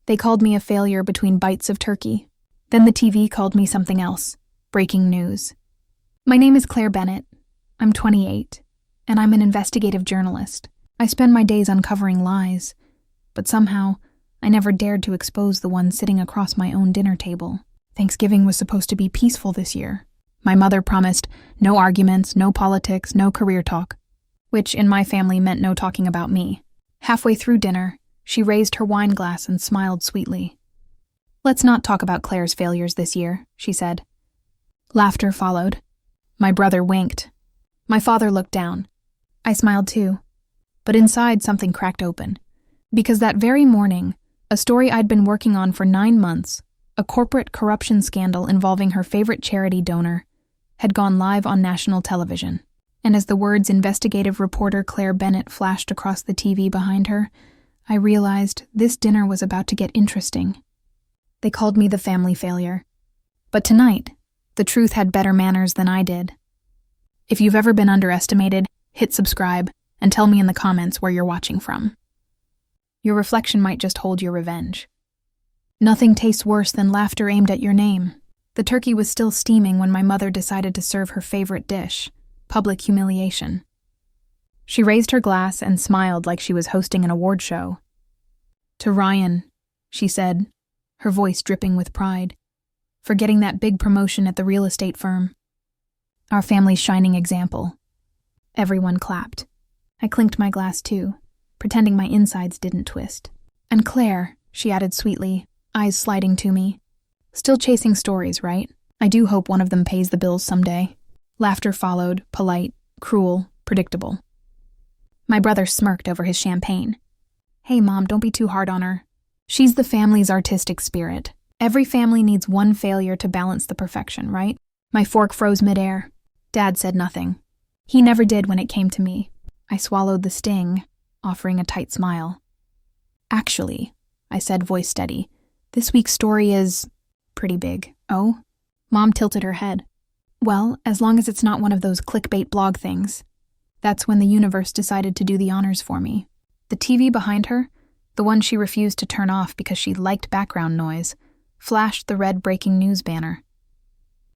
They called me a failure between bites of turkey. Then the TV called me something else. Breaking news. My name is Claire Bennett. I'm 28, and I'm an investigative journalist. I spend my days uncovering lies, but somehow I never dared to expose the one sitting across my own dinner table. Thanksgiving was supposed to be peaceful this year. My mother promised no arguments, no politics, no career talk, which in my family meant no talking about me. Halfway through dinner, she raised her wine glass and smiled sweetly. "Let's not talk about Claire's failures this year," she said. Laughter followed. My brother winked. My father looked down. I smiled too. But inside something cracked open. Because that very morning, a story I'd been working on for 9 months, a corporate corruption scandal involving her favorite charity donor, had gone live on national television. And as the words investigative reporter Claire Bennett flashed across the TV behind her, I realized this dinner was about to get interesting. They called me the family failure. But tonight, the truth had better manners than I did. If you've ever been underestimated, hit subscribe and tell me in the comments where you're watching from. Your reflection might just hold your revenge. Nothing tastes worse than laughter aimed at your name. The turkey was still steaming when my mother decided to serve her favorite dish, public humiliation. She raised her glass and smiled like she was hosting an award show. "To Ryan," she said, her voice dripping with pride, "for getting that big promotion at the real estate firm. Our family's shining example." Everyone clapped. I clinked my glass too, pretending my insides didn't twist. "And Claire," she added sweetly, eyes sliding to me. "Still chasing stories, right? I do hope one of them pays the bills someday." Laughter followed, polite, cruel, predictable. My brother smirked over his champagne. "Hey, Mom, don't be too hard on her. She's the family's artistic spirit. Every family needs one failure to balance the perfection, right?" My fork froze midair. Dad said nothing. He never did when it came to me. I swallowed the sting, offering a tight smile. "Actually," I said, voice steady, "this week's story is pretty big." "Oh?" Mom tilted her head. "Well, as long as it's not one of those clickbait blog things." That's when the universe decided to do the honors for me. The TV behind her, the one she refused to turn off because she liked background noise, flashed the red breaking news banner.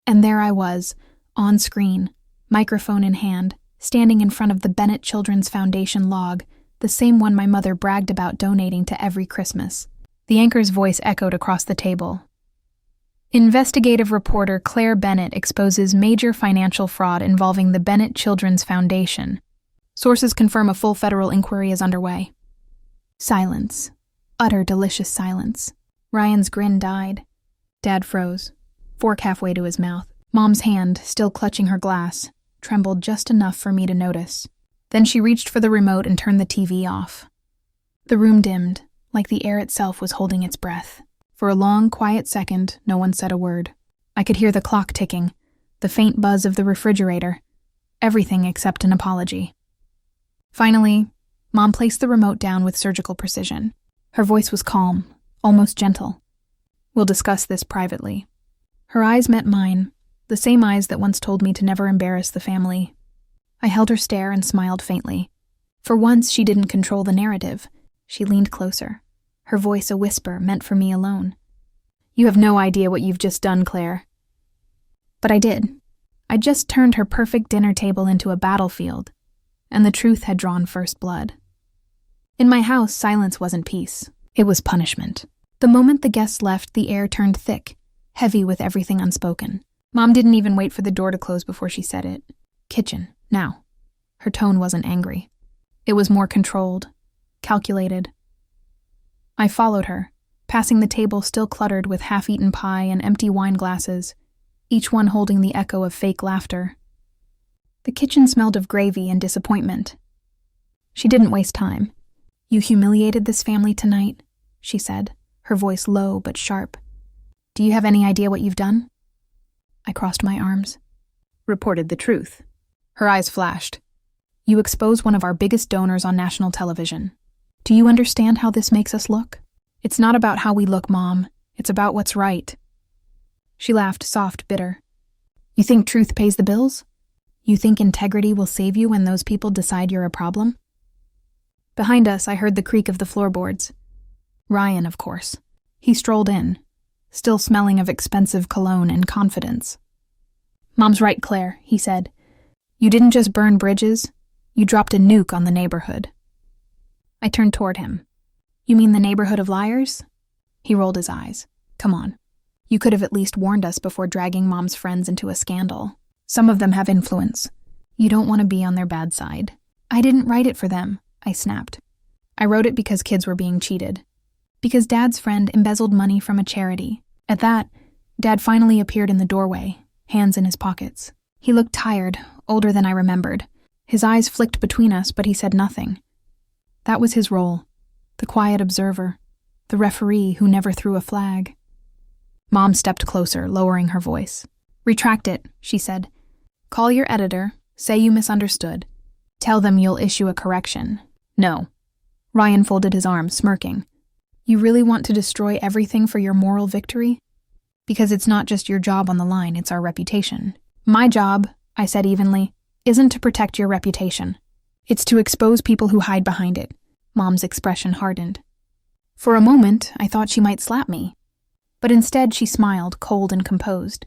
And there I was, on screen, microphone in hand, standing in front of the Bennett Children's Foundation log, the same one my mother bragged about donating to every Christmas. The anchor's voice echoed across the table. Investigative reporter Claire Bennett exposes major financial fraud involving the Bennett Children's Foundation. Sources confirm a full federal inquiry is underway. Silence. Utter delicious silence. Ryan's grin died. Dad froze, fork halfway to his mouth. Mom's hand, still clutching her glass, trembled just enough for me to notice. Then she reached for the remote and turned the TV off. The room dimmed, like the air itself was holding its breath. For a long, quiet second, no one said a word. I could hear the clock ticking, the faint buzz of the refrigerator, everything except an apology. Finally, Mom placed the remote down with surgical precision. Her voice was calm, almost gentle. "We'll discuss this privately." Her eyes met mine, the same eyes that once told me to never embarrass the family. I held her stare and smiled faintly. For once, she didn't control the narrative. She leaned closer, her voice a whisper meant for me alone. "You have no idea what you've just done, Claire." But I did. I just turned her perfect dinner table into a battlefield, and the truth had drawn first blood. In my house, silence wasn't peace. It was punishment. The moment the guests left, the air turned thick, heavy with everything unspoken. Mom didn't even wait for the door to close before she said it. "Kitchen, now." Her tone wasn't angry. It was more controlled, calculated. I followed her, passing the table still cluttered with half-eaten pie and empty wine glasses, each one holding the echo of fake laughter. The kitchen smelled of gravy and disappointment. She didn't waste time. "You humiliated this family tonight," she said, her voice low but sharp. "Do you have any idea what you've done?" I crossed my arms. "Reported the truth." Her eyes flashed. "You expose one of our biggest donors on national television. Do you understand how this makes us look? It's not about how we look, Mom. It's about what's right." She laughed, soft, bitter. "You think truth pays the bills? You think integrity will save you when those people decide you're a problem?" Behind us, I heard the creak of the floorboards. Ryan, of course. He strolled in, still smelling of expensive cologne and confidence. "Mom's right, Claire," he said. "You didn't just burn bridges, you dropped a nuke on the neighborhood." I turned toward him. "You mean the neighborhood of liars?" He rolled his eyes. "Come on. You could have at least warned us before dragging Mom's friends into a scandal. Some of them have influence. You don't want to be on their bad side." "I didn't write it for them," I snapped. "I wrote it because kids were being cheated. Because Dad's friend embezzled money from a charity." At that, Dad finally appeared in the doorway, hands in his pockets. He looked tired, older than I remembered. His eyes flicked between us, but he said nothing. That was his role, the quiet observer, the referee who never threw a flag. Mom stepped closer, lowering her voice. "Retract it," she said. "Call your editor, say you misunderstood. Tell them you'll issue a correction." "No." Ryan folded his arms, smirking. "You really want to destroy everything for your moral victory? Because it's not just your job on the line, it's our reputation." "My job," I said evenly, "isn't to protect your reputation. It's to expose people who hide behind it." Mom's expression hardened. For a moment, I thought she might slap me. But instead, she smiled, cold and composed.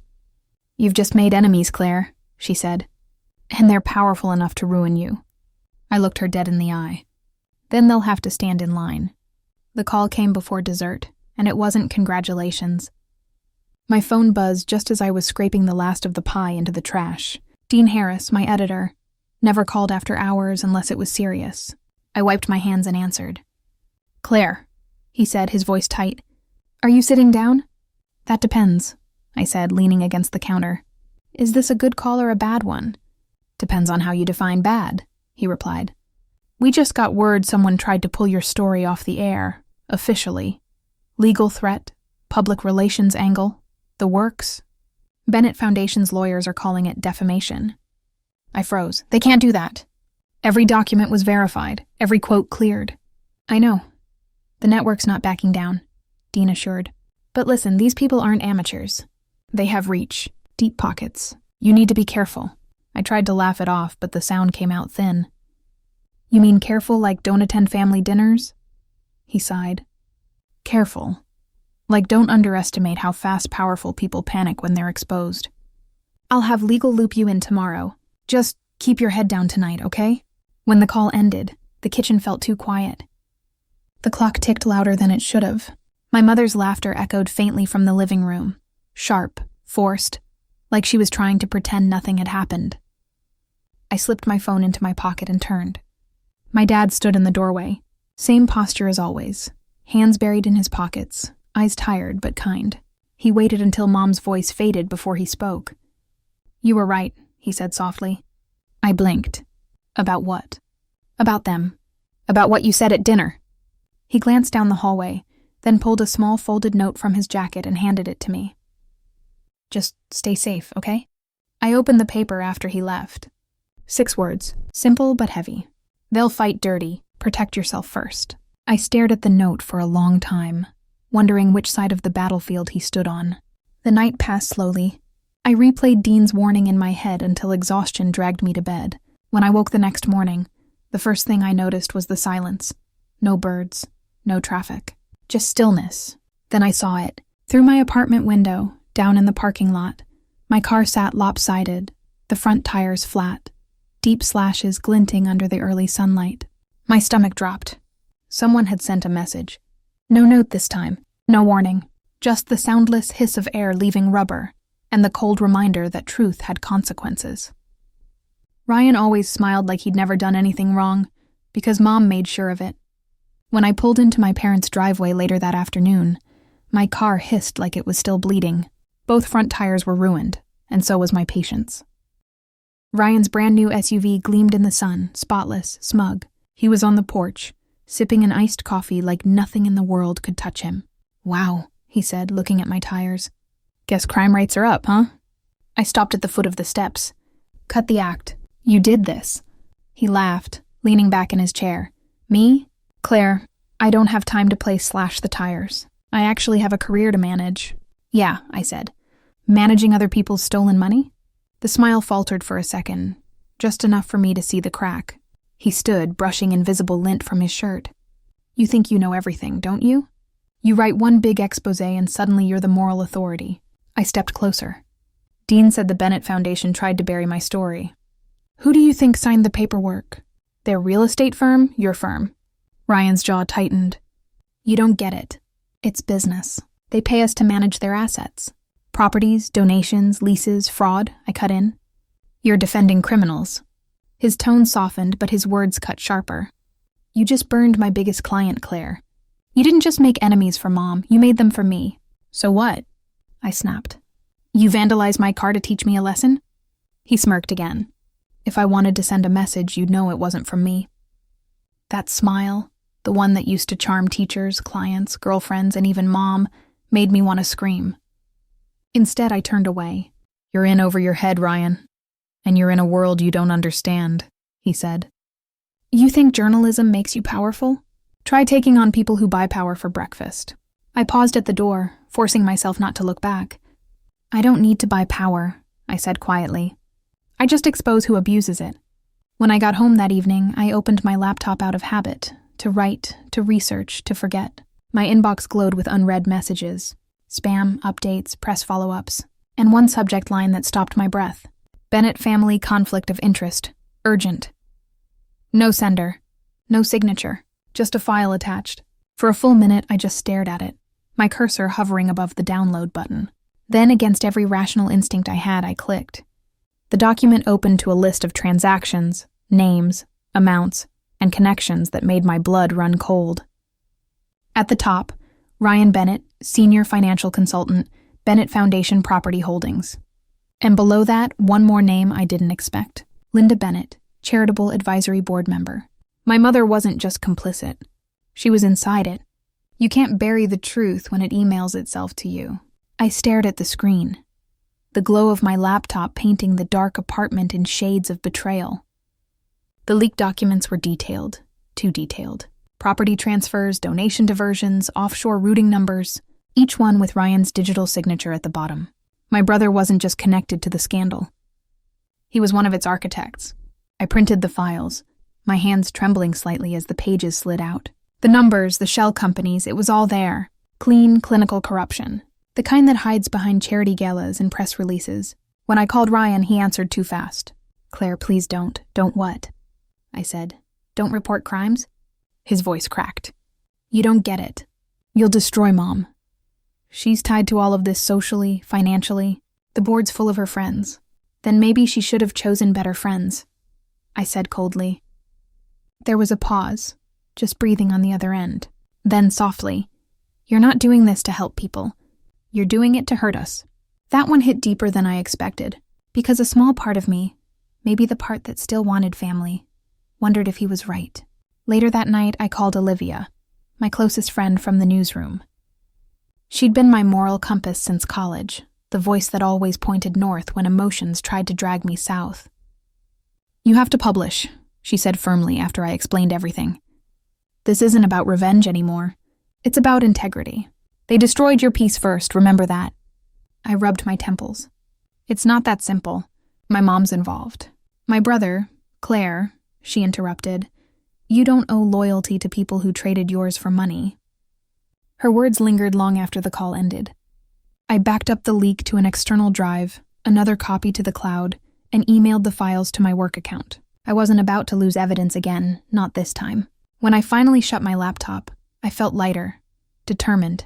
"You've just made enemies, Claire," she said. "And they're powerful enough to ruin you." I looked her dead in the eye. "Then they'll have to stand in line." The call came before dessert, and it wasn't congratulations. My phone buzzed just as I was scraping the last of the pie into the trash. Dean Harris, my editor, never called after hours unless it was serious. I wiped my hands and answered. "Claire," he said, his voice tight. "Are you sitting down?" "That depends," I said, leaning against the counter. "Is this a good call or a bad one?" "Depends on how you define bad," he replied. "We just got word someone tried to pull your story off the air, officially. Legal threat, public relations angle, the works. Bennett Foundation's lawyers are calling it defamation." I froze. "They can't do that. Every document was verified, every quote cleared." "I know. The network's not backing down," Dean assured. "But listen, these people aren't amateurs. They have reach, deep pockets. You need to be careful." I tried to laugh it off, but the sound came out thin. "You mean careful like don't attend family dinners?" He sighed. "Careful. Like don't underestimate how fast powerful people panic when they're exposed. I'll have legal loop you in tomorrow. Just keep your head down tonight, okay?" When the call ended, the kitchen felt too quiet. The clock ticked louder than it should have. My mother's laughter echoed faintly from the living room, sharp, forced, like she was trying to pretend nothing had happened. I slipped my phone into my pocket and turned. My dad stood in the doorway, same posture as always, hands buried in his pockets, eyes tired but kind. He waited until Mom's voice faded before he spoke. "You were right," he said softly. I blinked. "About what?" "About them. About what you said at dinner." He glanced down the hallway, then pulled a small folded note from his jacket and handed it to me. "Just stay safe, okay?" I opened the paper after he left. 6 words, simple but heavy. "They'll fight dirty. Protect yourself first." I stared at the note for a long time, wondering which side of the battlefield he stood on. The night passed slowly. I replayed Dean's warning in my head until exhaustion dragged me to bed. When I woke the next morning, the first thing I noticed was the silence. No birds, no traffic, just stillness. Then I saw it. Through my apartment window, down in the parking lot, my car sat lopsided, the front tires flat, deep slashes glinting under the early sunlight. My stomach dropped. Someone had sent a message. No note this time, no warning, just the soundless hiss of air leaving rubber, and the cold reminder that truth had consequences. Ryan always smiled like he'd never done anything wrong, because Mom made sure of it. When I pulled into my parents' driveway later that afternoon, my car hissed like it was still bleeding. Both front tires were ruined, and so was my patience. Ryan's brand new SUV gleamed in the sun, spotless, smug. He was on the porch, sipping an iced coffee like nothing in the world could touch him. "Wow," he said, looking at my tires. "Guess crime rates are up, huh?" I stopped at the foot of the steps. "Cut the act. You did this." He laughed, leaning back in his chair. "Me? Claire, I don't have time to play slash the tires. I actually have a career to manage." "Yeah," I said. "Managing other people's stolen money?" The smile faltered for a second, just enough for me to see the crack. He stood, brushing invisible lint from his shirt. "You think you know everything, don't you? You write one big expose and suddenly you're the moral authority. I stepped closer. Dean said the Bennett Foundation tried to bury my story. Who do you think signed the paperwork? Their real estate firm? Your firm? Ryan's jaw tightened. You don't get it. It's business. They pay us to manage their assets. Properties, donations, leases, fraud, I cut in. You're defending criminals. His tone softened, but his words cut sharper. You just burned my biggest client, Claire. You didn't just make enemies for Mom, you made them for me. So what? I snapped. You vandalized my car to teach me a lesson? He smirked again. If I wanted to send a message, you'd know it wasn't from me. That smile, the one that used to charm teachers, clients, girlfriends, and even Mom, made me want to scream. Instead, I turned away. You're in over your head, Ryan. And you're in a world you don't understand, he said. You think journalism makes you powerful? Try taking on people who buy power for breakfast. I paused at the door, forcing myself not to look back. I don't need to buy power, I said quietly. I just expose who abuses it. When I got home that evening, I opened my laptop out of habit, to write, to research, to forget. My inbox glowed with unread messages, spam, updates, press follow-ups, and one subject line that stopped my breath. Bennett family conflict of interest. Urgent. No sender. No signature. Just a file attached. For a full minute, I just stared at it, my cursor hovering above the download button. Then, against every rational instinct I had, I clicked. The document opened to a list of transactions, names, amounts, and connections that made my blood run cold. At the top, Ryan Bennett, Senior Financial Consultant, Bennett Foundation Property Holdings. And below that, one more name I didn't expect. Linda Bennett, Charitable Advisory Board Member. My mother wasn't just complicit. She was inside it. You can't bury the truth when it emails itself to you. I stared at the screen, the glow of my laptop painting the dark apartment in shades of betrayal. The leaked documents were detailed, too detailed. Property transfers, donation diversions, offshore routing numbers, each one with Ryan's digital signature at the bottom. My brother wasn't just connected to the scandal. He was one of its architects. I printed the files, my hands trembling slightly as the pages slid out. The numbers, the shell companies, it was all there. Clean, clinical corruption. The kind that hides behind charity galas and press releases. When I called Ryan, he answered too fast. Claire, please don't. Don't what? I said. Don't report crimes? His voice cracked. You don't get it. You'll destroy Mom. She's tied to all of this socially, financially. The board's full of her friends. Then maybe she should have chosen better friends, I said coldly. There was a pause, just breathing on the other end. Then softly, you're not doing this to help people. You're doing it to hurt us. That one hit deeper than I expected, because a small part of me, maybe the part that still wanted family, wondered if he was right. Later that night, I called Olivia, my closest friend from the newsroom. She'd been my moral compass since college, the voice that always pointed north when emotions tried to drag me south. You have to publish, she said firmly after I explained everything. This isn't about revenge anymore. It's about integrity. They destroyed your piece first, remember that. I rubbed my temples. It's not that simple. My mom's involved. My brother, Claire, she interrupted. You don't owe loyalty to people who traded yours for money. Her words lingered long after the call ended. I backed up the leak to an external drive, another copy to the cloud, and emailed the files to my work account. I wasn't about to lose evidence again, not this time. When I finally shut my laptop, I felt lighter, determined,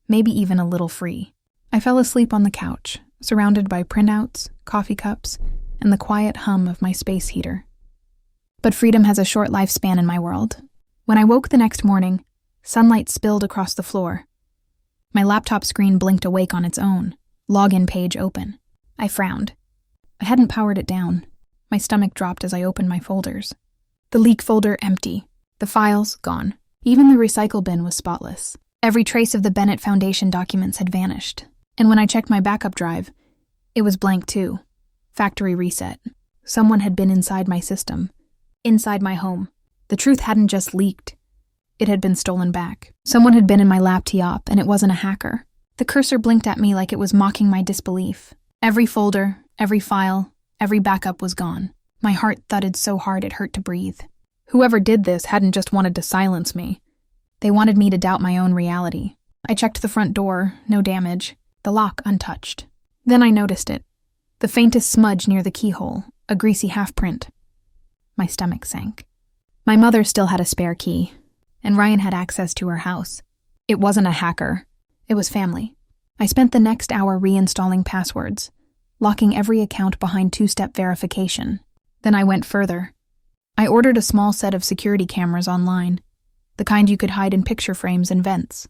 maybe even a little free. I fell asleep on the couch, surrounded by printouts, coffee cups, and the quiet hum of my space heater. But freedom has a short lifespan in my world. When I woke the next morning, sunlight spilled across the floor. My laptop screen blinked awake on its own, login page open. I frowned. I hadn't powered it down. My stomach dropped as I opened my folders. The leak folder empty. The files gone. Even the recycle bin was spotless. Every trace of the Bennett Foundation documents had vanished. And when I checked my backup drive, it was blank too. Factory reset. Someone had been inside my system. Inside my home. The truth hadn't just leaked. It had been stolen back. Someone had been in my laptop, and it wasn't a hacker. The cursor blinked at me like it was mocking my disbelief. Every folder, every file, every backup was gone. My heart thudded so hard it hurt to breathe. Whoever did this hadn't just wanted to silence me. They wanted me to doubt my own reality. I checked the front door, no damage, the lock untouched. Then I noticed it. The faintest smudge near the keyhole, a greasy half-print. My stomach sank. My mother still had a spare key, and Ryan had access to her house. It wasn't a hacker. It was family. I spent the next hour reinstalling passwords, locking every account behind two-step verification. Then I went further. I ordered a small set of security cameras online, the kind you could hide in picture frames and vents.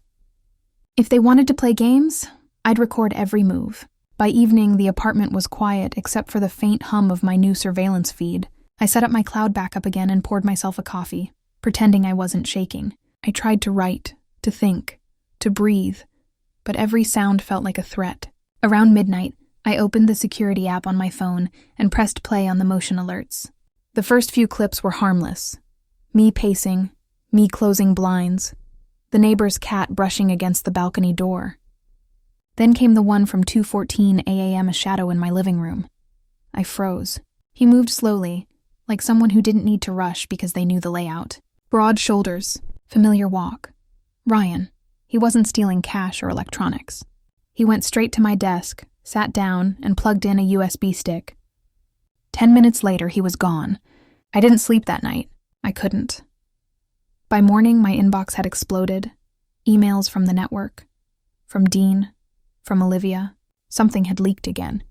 If they wanted to play games, I'd record every move. By evening, the apartment was quiet except for the faint hum of my new surveillance feed. I set up my cloud backup again and poured myself a coffee, pretending I wasn't shaking. I tried to write, to think, to breathe, but every sound felt like a threat. Around midnight, I opened the security app on my phone and pressed play on the motion alerts. The first few clips were harmless. Me pacing, me closing blinds, the neighbor's cat brushing against the balcony door. Then came the one from 2:14 a.m., a shadow in my living room. I froze. He moved slowly, like someone who didn't need to rush because they knew the layout. Broad shoulders, familiar walk. Ryan. He wasn't stealing cash or electronics. He went straight to my desk, sat down, and plugged in a USB stick. 10 minutes later, he was gone. I didn't sleep that night. I couldn't. By morning, my inbox had exploded. Emails from the network. From Dean. From Olivia. Something had leaked again.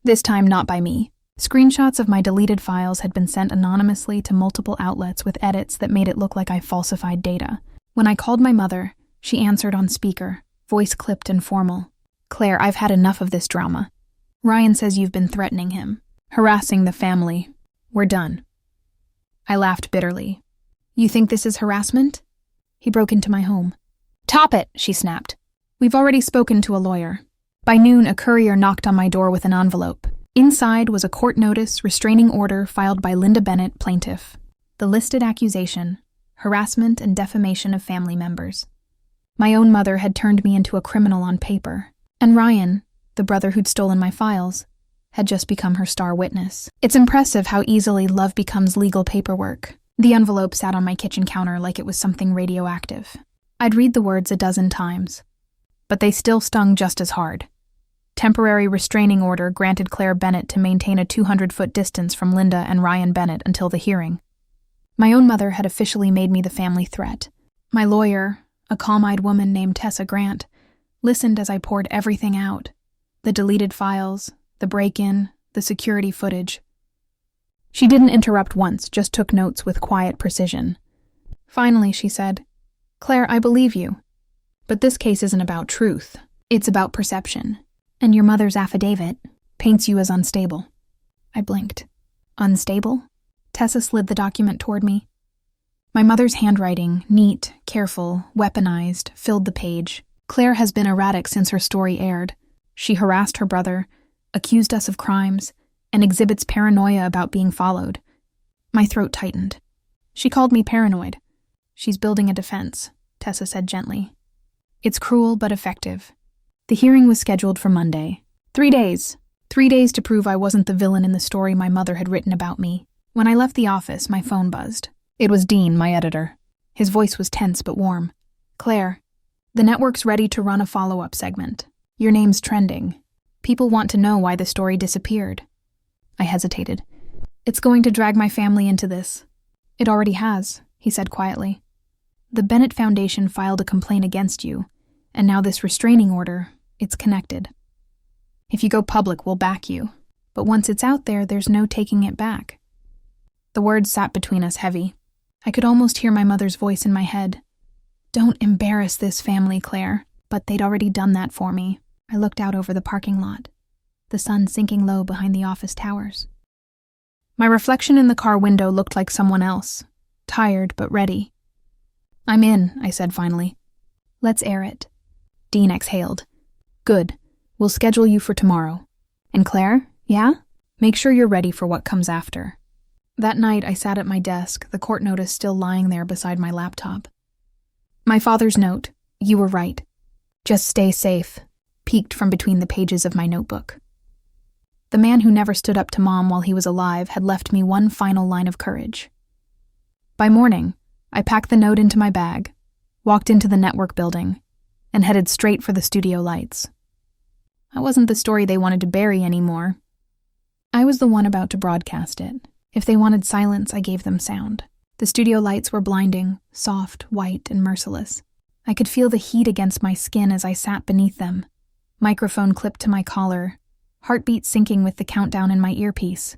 This time not by me. Screenshots of my deleted files had been sent anonymously to multiple outlets with edits that made it look like I falsified data. When I called my mother, she answered on speaker, voice clipped and formal. "Claire, I've had enough of this drama. Ryan says you've been threatening him, harassing the family. We're done." I laughed bitterly. "You think this is harassment?" He broke into my home. "Top it," she snapped. "We've already spoken to a lawyer." By noon, a courier knocked on my door with an envelope. Inside was a court notice restraining order filed by Linda Bennett, plaintiff. The listed accusation: harassment and defamation of family members. My own mother had turned me into a criminal on paper, and Ryan, the brother who'd stolen my files, had just become her star witness. It's impressive how easily love becomes legal paperwork. The envelope sat on my kitchen counter like it was something radioactive. I'd read the words a dozen times, but they still stung just as hard. Temporary restraining order granted Claire Bennett to maintain a 200-foot distance from Linda and Ryan Bennett until the hearing. My own mother had officially made me the family threat. My lawyer, a calm-eyed woman named Tessa Grant, listened as I poured everything out. The deleted files, the break-in, the security footage. She didn't interrupt once, just took notes with quiet precision. Finally, she said, "Claire, I believe you. But this case isn't about truth. It's about perception. And your mother's affidavit paints you as unstable." I blinked. Unstable? Tessa slid the document toward me. My mother's handwriting, neat, careful, weaponized, filled the page. Claire has been erratic since her story aired. She harassed her brother, accused us of crimes, and exhibits paranoia about being followed. My throat tightened. She called me paranoid. "She's building a defense," Tessa said gently. "It's cruel but effective." The hearing was scheduled for Monday. 3 days. 3 days to prove I wasn't the villain in the story my mother had written about me. When I left the office, my phone buzzed. It was Dean, my editor. His voice was tense but warm. "Claire, the network's ready to run a follow-up segment. Your name's trending. People want to know why the story disappeared." I hesitated. "It's going to drag my family into this." "It already has," he said quietly. "The Bennett Foundation filed a complaint against you, and now this restraining order, it's connected. If you go public, we'll back you. But once it's out there, there's no taking it back." The words sat between us heavy. I could almost hear my mother's voice in my head. "Don't embarrass this family, Claire." But they'd already done that for me. I looked out over the parking lot, the sun sinking low behind the office towers. My reflection in the car window looked like someone else, tired but ready. "I'm in," I said finally. "Let's air it." Dean exhaled. "Good. We'll schedule you for tomorrow. And Claire, yeah? Make sure you're ready for what comes after." That night, I sat at my desk, the court notice still lying there beside my laptop. My father's note, "You were right. Just stay safe," peeked from between the pages of my notebook. The man who never stood up to Mom while he was alive had left me one final line of courage. By morning, I packed the note into my bag, walked into the network building, and headed straight for the studio lights. I wasn't the story they wanted to bury anymore. I was the one about to broadcast it. If they wanted silence, I gave them sound. The studio lights were blinding, soft, white, and merciless. I could feel the heat against my skin as I sat beneath them, microphone clipped to my collar, heartbeat syncing with the countdown in my earpiece.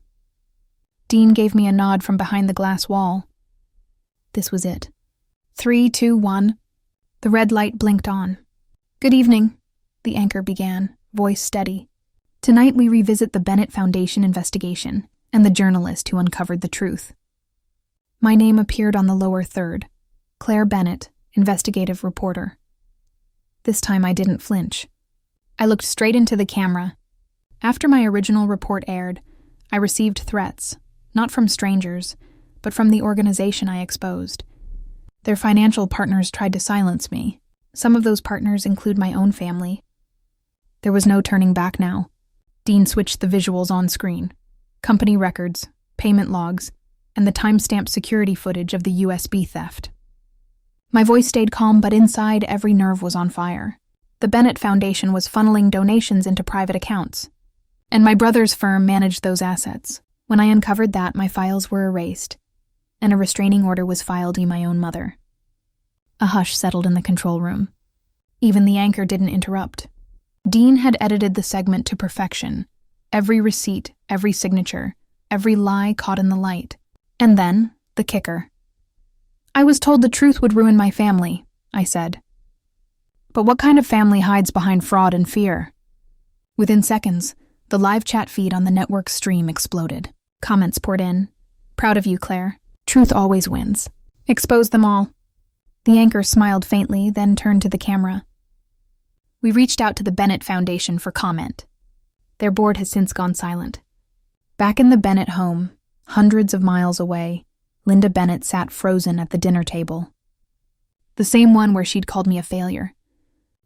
Dean gave me a nod from behind the glass wall. This was it. 3, 2, 1. The red light blinked on. "Good evening," the anchor began, voice steady. "Tonight we revisit the Bennett Foundation investigation and the journalist who uncovered the truth." My name appeared on the lower third. Claire Bennett, investigative reporter. This time I didn't flinch. I looked straight into the camera. After my original report aired, I received threats, not from strangers, but from the organization I exposed. Their financial partners tried to silence me. Some of those partners include my own family. There was no turning back now. Dean switched the visuals on screen. Company records, payment logs, and the timestamped security footage of the USB theft. My voice stayed calm, but inside every nerve was on fire. The Bennett Foundation was funneling donations into private accounts, and my brother's firm managed those assets. When I uncovered that, my files were erased, and a restraining order was filed by my own mother. A hush settled in the control room. Even the anchor didn't interrupt. Dean had edited the segment to perfection. Every receipt, every signature, every lie caught in the light. And then, the kicker. "I was told the truth would ruin my family," I said. "But what kind of family hides behind fraud and fear?" Within seconds, the live chat feed on the network's stream exploded. Comments poured in. "Proud of you, Claire. Truth always wins. Expose them all." The anchor smiled faintly, then turned to the camera. We reached out to the Bennett Foundation for comment. Their board has since gone silent. Back in the Bennett home, hundreds of miles away, Linda Bennett sat frozen at the dinner table. The same one where she'd called me a failure.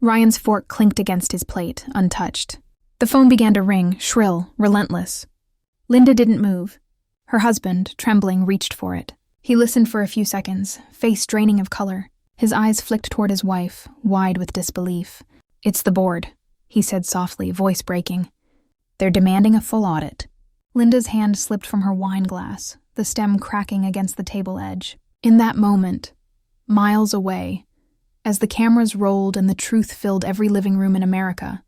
Ryan's fork clinked against his plate, untouched. The phone began to ring, shrill, relentless. Linda didn't move. Her husband, trembling, reached for it. He listened for a few seconds, face draining of color. His eyes flicked toward his wife, wide with disbelief. "It's the board," he said softly, voice breaking. "They're demanding a full audit." Linda's hand slipped from her wine glass, the stem cracking against the table edge. In that moment, miles away, as the cameras rolled and the truth filled every living room in America,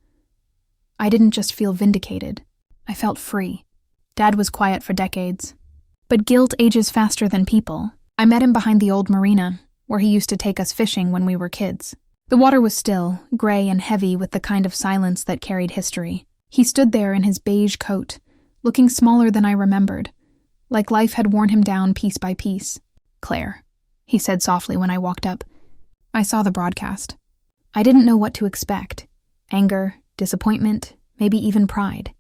I didn't just feel vindicated. I felt free. Dad was quiet for decades. But guilt ages faster than people. I met him behind the old marina, where he used to take us fishing when we were kids. The water was still, gray and heavy with the kind of silence that carried history. He stood there in his beige coat, looking smaller than I remembered, like life had worn him down piece by piece. "Claire," he said softly when I walked up. I saw the broadcast. I didn't know what to expect. Anger, disappointment, maybe even pride.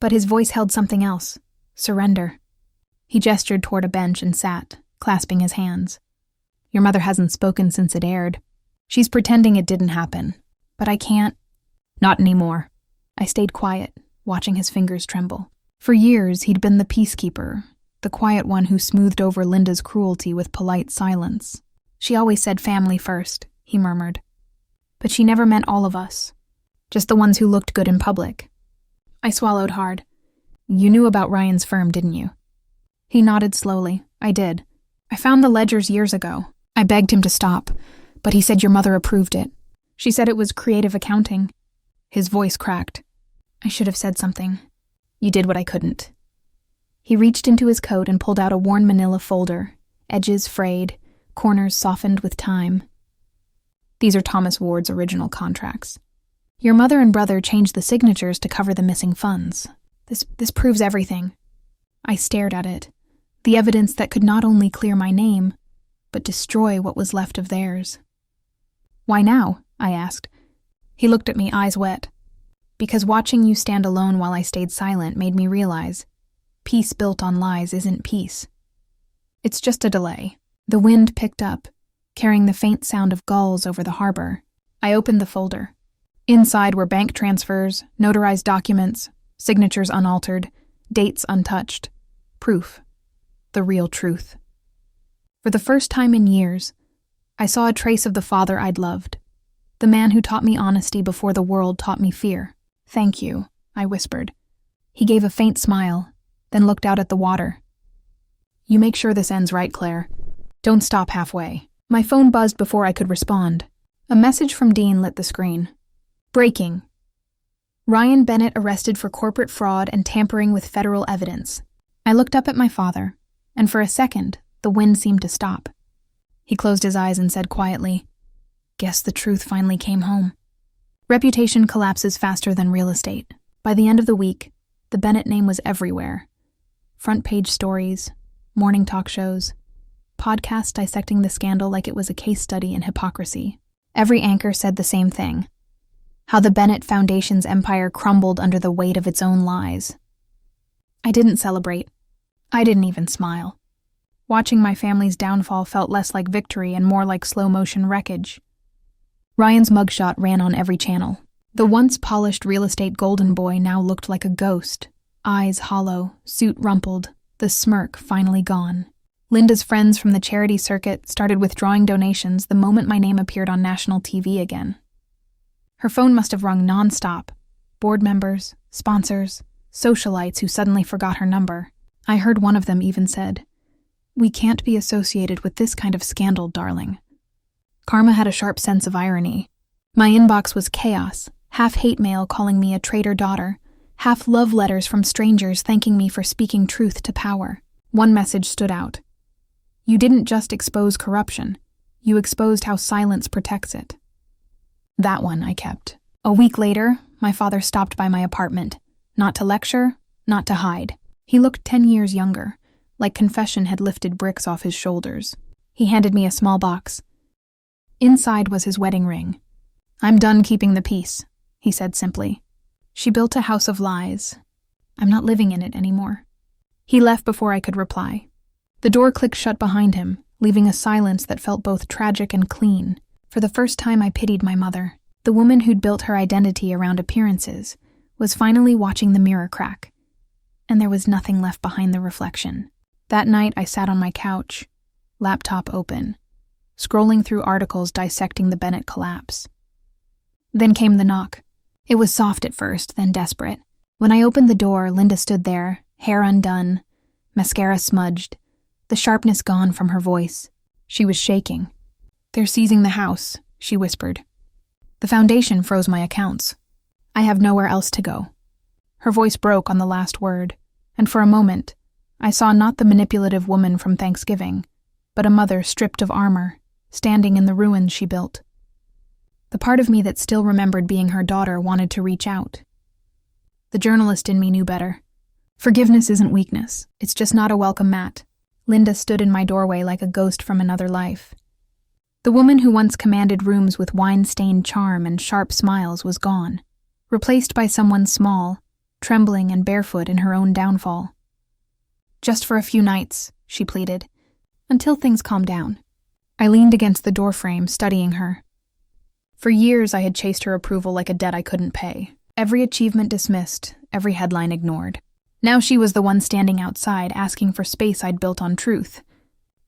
But his voice held something else. Surrender. He gestured toward a bench and sat, clasping his hands. "Your mother hasn't spoken since it aired. She's pretending it didn't happen. But I can't." "Not anymore." I stayed quiet, watching his fingers tremble. For years, he'd been the peacekeeper, the quiet one who smoothed over Linda's cruelty with polite silence. "She always said family first," he murmured. "But she never meant all of us. Just the ones who looked good in public." I swallowed hard. "You knew about Ryan's firm, didn't you?" He nodded slowly. "I did. I found the ledgers years ago. I begged him to stop, but he said your mother approved it. She said it was creative accounting." His voice cracked. I should have said something. "You did what I couldn't." He reached into his coat and pulled out a worn manila folder, edges frayed, corners softened with time. "These are Thomas Ward's original contracts. Your mother and brother changed the signatures to cover the missing funds. This proves everything." I stared at it, the evidence that could not only clear my name, but destroy what was left of theirs. "Why now?" I asked. He looked at me, eyes wet. "Because watching you stand alone while I stayed silent made me realize peace built on lies isn't peace. It's just a delay." The wind picked up, carrying the faint sound of gulls over the harbor. I opened the folder. Inside were bank transfers, notarized documents, signatures unaltered, dates untouched. Proof. The real truth. For the first time in years, I saw a trace of the father I'd loved. The man who taught me honesty before the world taught me fear. "Thank you," I whispered. He gave a faint smile, then looked out at the water. "You make sure this ends right, Claire. Don't stop halfway." My phone buzzed before I could respond. A message from Dean lit the screen. Breaking. Ryan Bennett arrested for corporate fraud and tampering with federal evidence. I looked up at my father, and for a second, the wind seemed to stop. He closed his eyes and said quietly, "Guess the truth finally came home." Reputation collapses faster than real estate. By the end of the week, the Bennett name was everywhere. Front-page stories, morning talk shows, podcasts dissecting the scandal like it was a case study in hypocrisy. Every anchor said the same thing: how the Bennett Foundation's empire crumbled under the weight of its own lies. I didn't celebrate. I didn't even smile. Watching my family's downfall felt less like victory and more like slow-motion wreckage. Ryan's mugshot ran on every channel. The once polished real estate golden boy now looked like a ghost, eyes hollow, suit rumpled, the smirk finally gone. Linda's friends from the charity circuit started withdrawing donations the moment my name appeared on national TV again. Her phone must have rung nonstop. Board members, sponsors, socialites who suddenly forgot her number. I heard one of them even said, "We can't be associated with this kind of scandal, darling." Karma had a sharp sense of irony. My inbox was chaos, half hate mail calling me a traitor daughter, half love letters from strangers thanking me for speaking truth to power. One message stood out. "You didn't just expose corruption, you exposed how silence protects it." That one I kept. A week later, my father stopped by my apartment, not to lecture, not to hide. He looked 10 years younger, like confession had lifted bricks off his shoulders. He handed me a small box. Inside was his wedding ring. "I'm done keeping the peace," he said simply. "She built a house of lies. I'm not living in it anymore." He left before I could reply. The door clicked shut behind him, leaving a silence that felt both tragic and clean. For the first time, I pitied my mother. The woman who'd built her identity around appearances was finally watching the mirror crack, and there was nothing left behind the reflection. That night, I sat on my couch, laptop open, scrolling through articles dissecting the Bennett collapse. Then came the knock. It was soft at first, then desperate. When I opened the door, Linda stood there, hair undone, mascara smudged, the sharpness gone from her voice. She was shaking. "They're seizing the house," she whispered. "The foundation froze my accounts. I have nowhere else to go." Her voice broke on the last word, and for a moment, I saw not the manipulative woman from Thanksgiving, but a mother stripped of armor, standing in the ruins she built. The part of me that still remembered being her daughter wanted to reach out. The journalist in me knew better. Forgiveness isn't weakness. It's just not a welcome mat. Linda stood in my doorway like a ghost from another life. The woman who once commanded rooms with wine-stained charm and sharp smiles was gone, replaced by someone small, trembling and barefoot in her own downfall. "Just for a few nights," she pleaded, "until things calm down." I leaned against the doorframe, studying her. For years I had chased her approval like a debt I couldn't pay. Every achievement dismissed, every headline ignored. Now she was the one standing outside, asking for space I'd built on truth.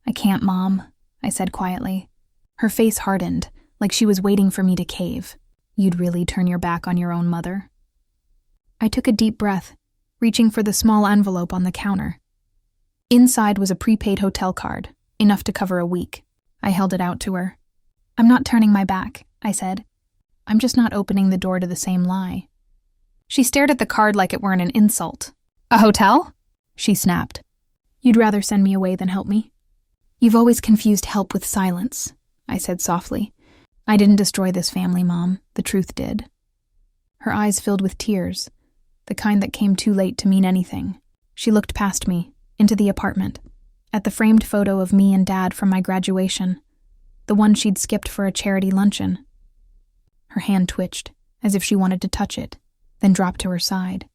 "I can't, Mom," I said quietly. Her face hardened, like she was waiting for me to cave. "You'd really turn your back on your own mother?" I took a deep breath, reaching for the small envelope on the counter. Inside was a prepaid hotel card, enough to cover a week. I held it out to her. "I'm not turning my back," I said. "I'm just not opening the door to the same lie." She stared at the card like it weren't an insult. "A hotel?" she snapped. "You'd rather send me away than help me?" "You've always confused help with silence," I said softly. "I didn't destroy this family, Mom. The truth did." Her eyes filled with tears, the kind that came too late to mean anything. She looked past me, into the apartment, at the framed photo of me and Dad from my graduation, the one she'd skipped for a charity luncheon. Her hand twitched, as if she wanted to touch it, then dropped to her side.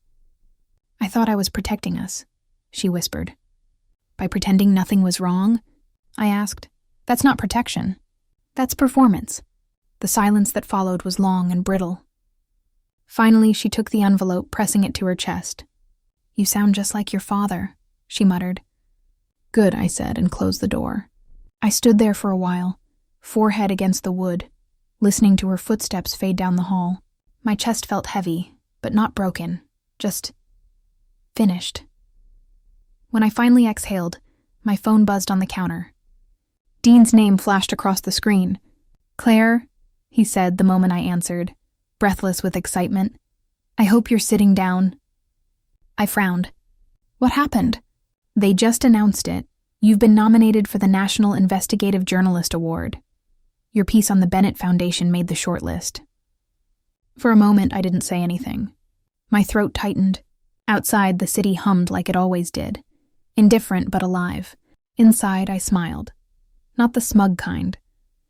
"I thought I was protecting us," she whispered. "By pretending nothing was wrong?" I asked. "That's not protection. That's performance." The silence that followed was long and brittle. Finally, she took the envelope, pressing it to her chest. "You sound just like your father," she muttered. "Good," I said, and closed the door. I stood there for a while, forehead against the wood, listening to her footsteps fade down the hall. My chest felt heavy, but not broken, just finished. When I finally exhaled, my phone buzzed on the counter. Dean's name flashed across the screen. "Claire," he said the moment I answered, breathless with excitement. "I hope you're sitting down." I frowned. "What happened?" "They just announced it. You've been nominated for the National Investigative Journalist Award. Your piece on the Bennett Foundation made the shortlist." For a moment, I didn't say anything. My throat tightened. Outside, the city hummed like it always did. Indifferent but alive. Inside, I smiled. Not the smug kind,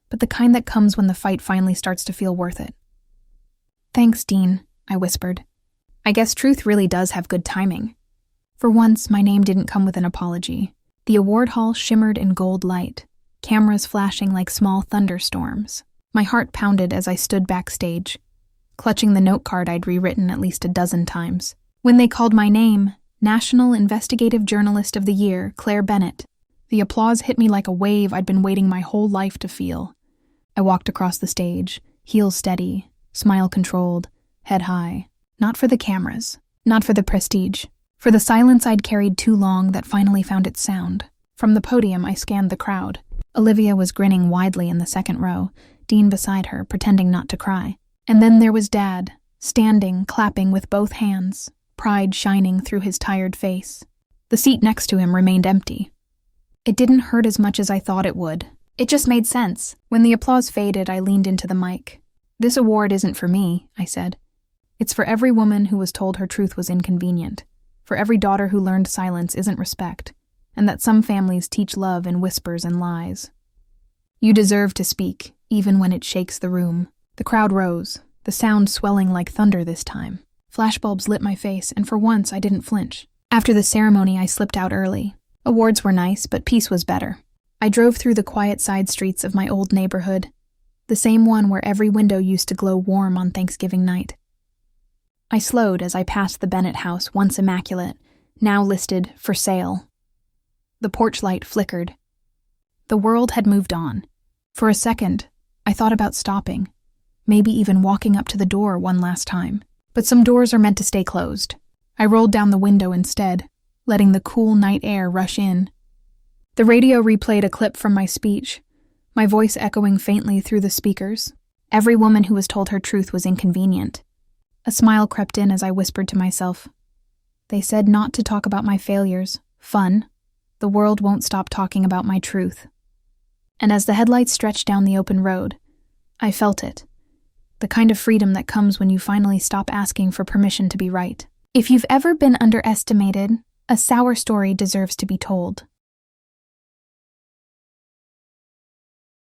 but the kind that comes when the fight finally starts to feel worth it. "Thanks, Dean," I whispered. "I guess truth really does have good timing." For once, my name didn't come with an apology. The award hall shimmered in gold light, cameras flashing like small thunderstorms. My heart pounded as I stood backstage, clutching the note card I'd rewritten at least a dozen times. When they called my name, National Investigative Journalist of the Year, Claire Bennett, the applause hit me like a wave I'd been waiting my whole life to feel. I walked across the stage, heels steady, smile controlled, head high. Not for the cameras, not for the prestige, for the silence I'd carried too long that finally found its sound. From the podium, I scanned the crowd. Olivia was grinning widely in the second row, Dean beside her, pretending not to cry. And then there was Dad, standing, clapping with both hands, pride shining through his tired face. The seat next to him remained empty. It didn't hurt as much as I thought it would. It just made sense. When the applause faded, I leaned into the mic. "This award isn't for me," I said. "It's for every woman who was told her truth was inconvenient, for every daughter who learned silence isn't respect, and that some families teach love in whispers and lies. You deserve to speak, even when it shakes the room." The crowd rose, the sound swelling like thunder this time. Flashbulbs lit my face, and for once I didn't flinch. After the ceremony, I slipped out early. Awards were nice, but peace was better. I drove through the quiet side streets of my old neighborhood, the same one where every window used to glow warm on Thanksgiving night. I slowed as I passed the Bennett house, once immaculate, now listed for sale. The porch light flickered. The world had moved on. For a second, I thought about stopping, maybe even walking up to the door one last time. But some doors are meant to stay closed. I rolled down the window instead, letting the cool night air rush in. The radio replayed a clip from my speech, my voice echoing faintly through the speakers. Every woman who was told her truth was inconvenient. A smile crept in as I whispered to myself. They said not to talk about my failures. Fun. The world won't stop talking about my truth. And as the headlights stretched down the open road, I felt it. The kind of freedom that comes when you finally stop asking for permission to be right. If you've ever been underestimated, a sour story deserves to be told.